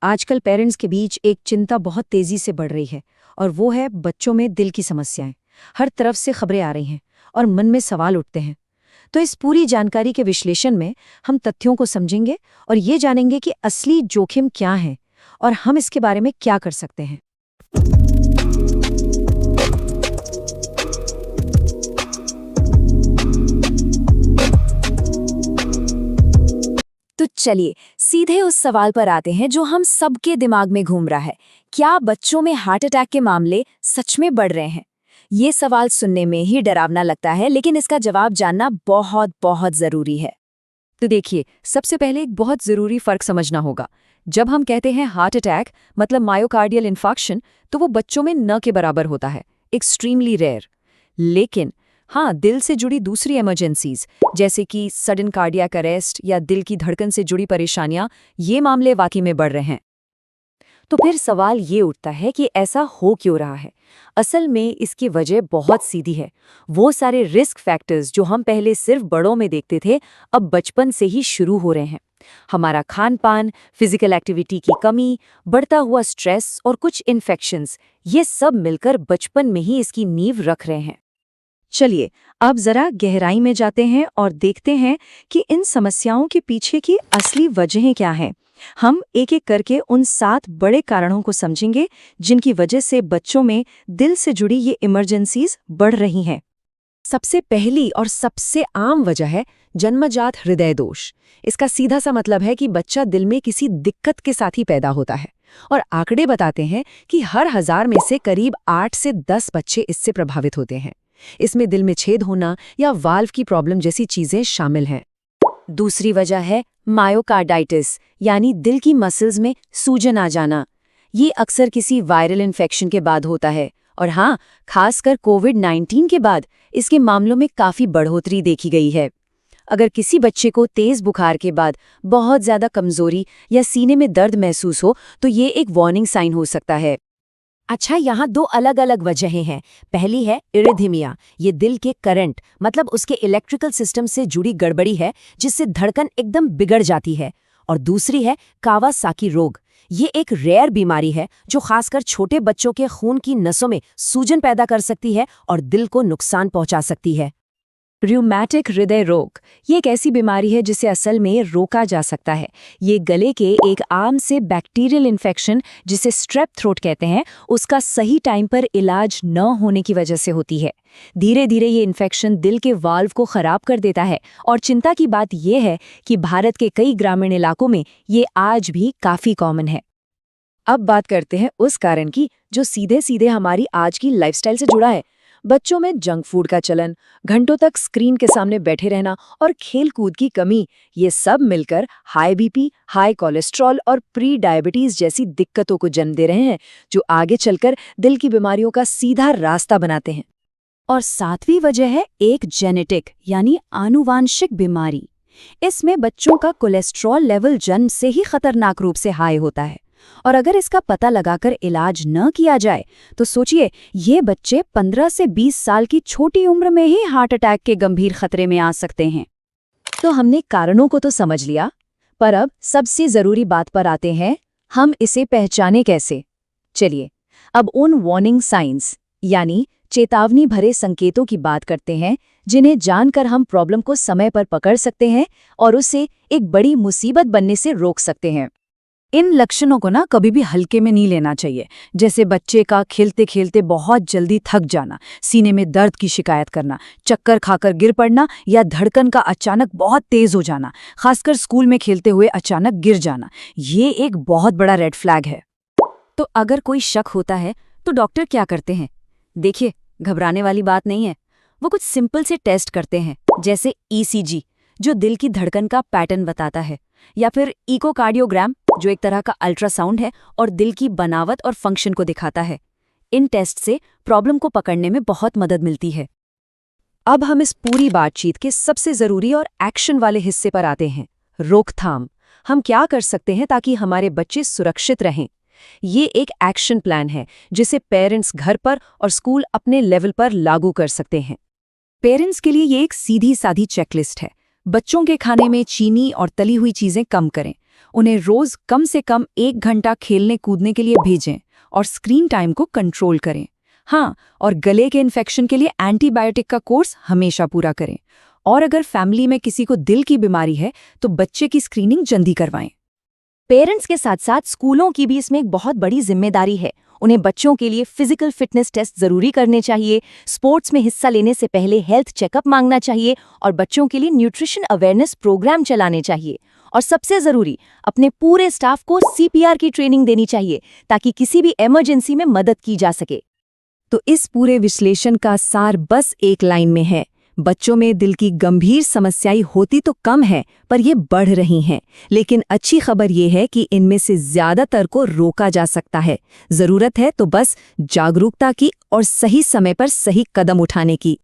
आजकल पेरेंट्स के बीच एक चिंता बहुत तेजी से बढ़ रही है और वो है बच्चों में दिल की समस्याएं। हर तरफ से खबरें आ रही हैं और मन में सवाल उठते हैं। तो इस पूरी जानकारी के विश्लेषण में हम तथ्यों को समझेंगे और ये जानेंगे कि असली जोखिम क्या है और हम इसके बारे में क्या कर सकते हैं। तो चलिए सीधे उस सवाल पर आते हैं जो हम सबके दिमाग में घूम रहा है। क्या बच्चों में हार्ट अटैक के मामले सच में बढ़ रहे हैं? ये सवाल सुनने में ही डरावना लगता है, लेकिन इसका जवाब जानना बहुत बहुत जरूरी है। तो देखिए, सबसे पहले एक बहुत ज़रूरी फ़र्क समझना होगा। जब हम कहते हैं हार्ट अटैक मतलब मायोकार्डियल इन्फार्क्शन, तो वो बच्चों में न के बराबर होता है, एक्सट्रीमली रेयर। लेकिन हाँ, दिल से जुड़ी दूसरी इमरजेंसीज जैसे कि सडन कार्डियक अरेस्ट या दिल की धड़कन से जुड़ी परेशानियां, ये मामले वाकई में बढ़ रहे हैं। तो फिर सवाल ये उठता है कि ऐसा हो क्यों रहा है? असल में इसकी वजह बहुत सीधी है। वो सारे रिस्क फैक्टर्स जो हम पहले सिर्फ बड़ों में देखते थे, अब बचपन से ही शुरू हो रहे हैं। हमारा खान पान, फिजिकल एक्टिविटी की कमी, बढ़ता हुआ स्ट्रेस और कुछ इन्फेक्शंस, ये सब मिलकर बचपन में ही इसकी नींव रख रहे हैं। चलिए अब जरा गहराई में जाते हैं और देखते हैं कि इन समस्याओं के पीछे की असली वजहें क्या हैं। हम एक एक करके उन 7 बड़े कारणों को समझेंगे जिनकी वजह से बच्चों में दिल से जुड़ी ये इमरजेंसीज बढ़ रही हैं। सबसे पहली और सबसे आम वजह है जन्मजात हृदय दोष। इसका सीधा सा मतलब है कि बच्चा दिल में किसी दिक्कत के साथ ही पैदा होता है और आंकड़े बताते हैं कि हर 1000 में से करीब 8 से 10 बच्चे इससे प्रभावित होते हैं। इसमें दिल में छेद होना या वाल्व की प्रॉब्लम जैसी चीजें शामिल हैं। दूसरी वजह है मायोकार्डाइटिस, यानी दिल की मसल्स में सूजन आ जाना। ये अक्सर किसी वायरल इन्फेक्शन के बाद होता है और हाँ, खासकर कोविड-19 के बाद इसके मामलों में काफी बढ़ोतरी देखी गई है। अगर किसी बच्चे को तेज बुखार के बाद बहुत ज्यादा कमजोरी या सीने में दर्द महसूस हो, तो ये एक वार्निंग साइन हो सकता है। अच्छा, यहाँ 2 अलग अलग वजहें हैं। पहली है इरिथमिया। ये दिल के करंट मतलब उसके इलेक्ट्रिकल सिस्टम से जुड़ी गड़बड़ी है जिससे धड़कन एकदम बिगड़ जाती है। और दूसरी है कावासाकी रोग। ये एक रेयर बीमारी है जो खासकर छोटे बच्चों के खून की नसों में सूजन पैदा कर सकती है और दिल को नुकसान पहुंचा सकती है। र्यूमैटिक हृदय रोग ये एक ऐसी बीमारी है जिसे असल में रोका जा सकता है। ये गले के एक आम से बैक्टीरियल इन्फेक्शन जिसे स्ट्रेप थ्रोट कहते हैं, उसका सही टाइम पर इलाज न होने की वजह से होती है। धीरे धीरे ये इन्फेक्शन दिल के वाल्व को खराब कर देता है और चिंता की बात यह है कि भारत के कई ग्रामीण इलाकों में ये आज भी काफी कॉमन है। अब बात करते हैं उस कारण की जो सीधे सीधे हमारी आज की लाइफस्टाइल से जुड़ा है। बच्चों में जंक फूड का चलन, घंटों तक स्क्रीन के सामने बैठे रहना और खेल कूद की कमी, ये सब मिलकर हाई बीपी, हाई कोलेस्ट्रॉल और प्री डायबिटीज जैसी दिक्कतों को जन्म दे रहे हैं, जो आगे चलकर दिल की बीमारियों का सीधा रास्ता बनाते हैं। और 7वीं वजह है एक जेनेटिक यानी आनुवांशिक बीमारी। इसमें बच्चों का कोलेस्ट्रॉल लेवल जन्म से ही खतरनाक रूप से हाई होता है और अगर इसका पता लगाकर इलाज न किया जाए तो सोचिए, ये बच्चे 15 से 20 साल की छोटी उम्र में ही हार्ट अटैक के गंभीर खतरे में आ सकते हैं। तो हमने कारणों को तो समझ लिया, पर अब सबसे जरूरी बात पर आते हैं, हम इसे पहचाने कैसे। चलिए अब उन वार्निंग साइंस यानी चेतावनी भरे संकेतों की बात करते हैं जिन्हें जानकर हम प्रॉब्लम को समय पर पकड़ सकते हैं और उसे एक बड़ी मुसीबत बनने से रोक सकते हैं। इन लक्षणों को ना कभी भी हल्के में नहीं लेना चाहिए। जैसे बच्चे का खेलते खेलते बहुत जल्दी थक जाना, सीने में दर्द की शिकायत करना, चक्कर खाकर गिर पड़ना या धड़कन का अचानक बहुत तेज हो जाना, खासकर स्कूल में खेलते हुए अचानक गिर जाना, ये एक बहुत बड़ा रेड फ्लैग है। तो अगर कोई शक होता है तो डॉक्टर क्या करते हैं? देखिए, घबराने वाली बात नहीं है। वो कुछ सिंपल से टेस्ट करते हैं, जैसे ईसीजी जो दिल की धड़कन का पैटर्न बताता है, या फिर इकोकार्डियोग्राम जो एक तरह का अल्ट्रासाउंड है और दिल की बनावट और फंक्शन को दिखाता है। इन टेस्ट से प्रॉब्लम को पकड़ने में बहुत मदद मिलती है। अब हम इस पूरी बातचीत के सबसे जरूरी और एक्शन वाले हिस्से पर आते हैं, रोकथाम। हम क्या कर सकते हैं ताकि हमारे बच्चे सुरक्षित रहें? ये एक एक्शन प्लान है जिसे पेरेंट्स घर पर और स्कूल अपने लेवल पर लागू कर सकते हैं। पेरेंट्स के लिए ये एक सीधी सादी चेकलिस्ट है। बच्चों के खाने में चीनी और तली हुई चीजें कम करें, उन्हें रोज कम से कम 1 घंटा खेलने कूदने के लिए भेजें और स्क्रीन टाइम को कंट्रोल करें। हाँ, और गले के इन्फेक्शन के लिए एंटीबायोटिक का कोर्स हमेशा पूरा करें। और अगर फैमिली में किसी को दिल की बीमारी है तो बच्चे की स्क्रीनिंग जल्दी करवाएं। पेरेंट्स के साथ साथ स्कूलों की भी इसमें एक बहुत बड़ी जिम्मेदारी है। उन्हें बच्चों के लिए फिजिकल फिटनेस टेस्ट जरूरी करने चाहिए, स्पोर्ट्स में हिस्सा लेने से पहले हेल्थ चेकअप मांगना चाहिए और बच्चों के लिए न्यूट्रिशन अवेयरनेस प्रोग्राम चलाने चाहिए। और सबसे जरूरी, अपने पूरे स्टाफ को CPR की ट्रेनिंग देनी चाहिए ताकि किसी भी इमरजेंसी में मदद की जा सके। तो इस पूरे विश्लेषण का सार बस एक लाइन में है, बच्चों में दिल की गंभीर समस्याएं होती तो कम है, पर ये बढ़ रही हैं। लेकिन अच्छी खबर ये है कि इनमें से ज्यादातर को रोका जा सकता है। जरूरत है तो बस जागरूकता की और सही समय पर सही कदम उठाने की।